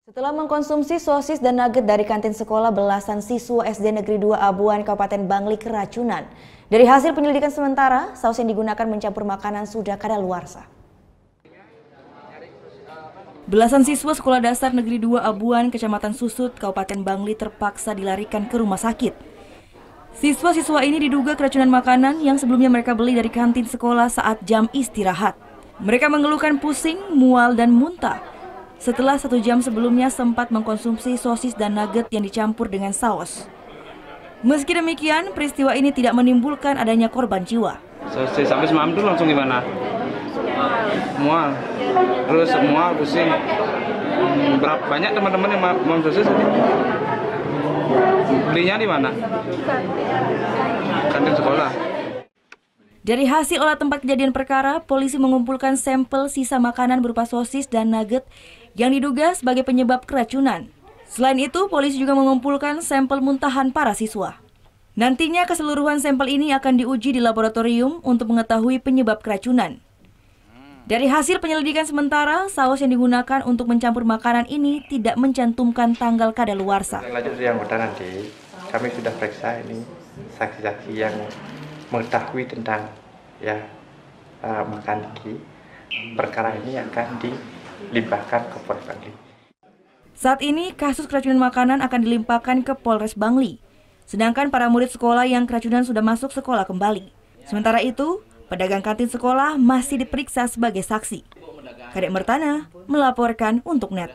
Setelah mengkonsumsi sosis dan nugget dari kantin sekolah, belasan siswa SD Negeri 2 Abuan, Kabupaten Bangli keracunan. Dari hasil penyelidikan sementara, saus yang digunakan mencampur makanan sudah kadaluarsa. Belasan siswa Sekolah Dasar Negeri 2 Abuan, Kecamatan Susut, Kabupaten Bangli terpaksa dilarikan ke rumah sakit. Siswa-siswa ini diduga keracunan makanan yang sebelumnya mereka beli dari kantin sekolah saat jam istirahat. Mereka mengeluhkan pusing, mual, dan muntah setelah 1 jam sebelumnya sempat mengkonsumsi sosis dan nugget yang dicampur dengan saus. Meski demikian, peristiwa ini tidak menimbulkan adanya korban jiwa. Sosis sampai semalam itu langsung gimana? Mual. Terus semua pusing. Berapa banyak teman-teman yang mau sosis? Belinya di mana? Kantin sekolah. Dari hasil olah tempat kejadian perkara, polisi mengumpulkan sampel sisa makanan berupa sosis dan nugget yang diduga sebagai penyebab keracunan. Selain itu, polisi juga mengumpulkan sampel muntahan para siswa. Nantinya keseluruhan sampel ini akan diuji di laboratorium untuk mengetahui penyebab keracunan. Dari hasil penyelidikan sementara, saus yang digunakan untuk mencampur makanan ini tidak mencantumkan tanggal kadaluarsa. Lanjut yang pertama nanti, kami sudah periksa ini saksi-saksi yang mengetahui tentang makan ini. Perkara ini akan dilimpahkan ke Polres Bangli. Saat ini kasus keracunan makanan akan dilimpahkan ke Polres Bangli. Sedangkan para murid sekolah yang keracunan sudah masuk sekolah kembali. Sementara itu, pedagang kantin sekolah masih diperiksa sebagai saksi. Kadek Mertana melaporkan untuk NET.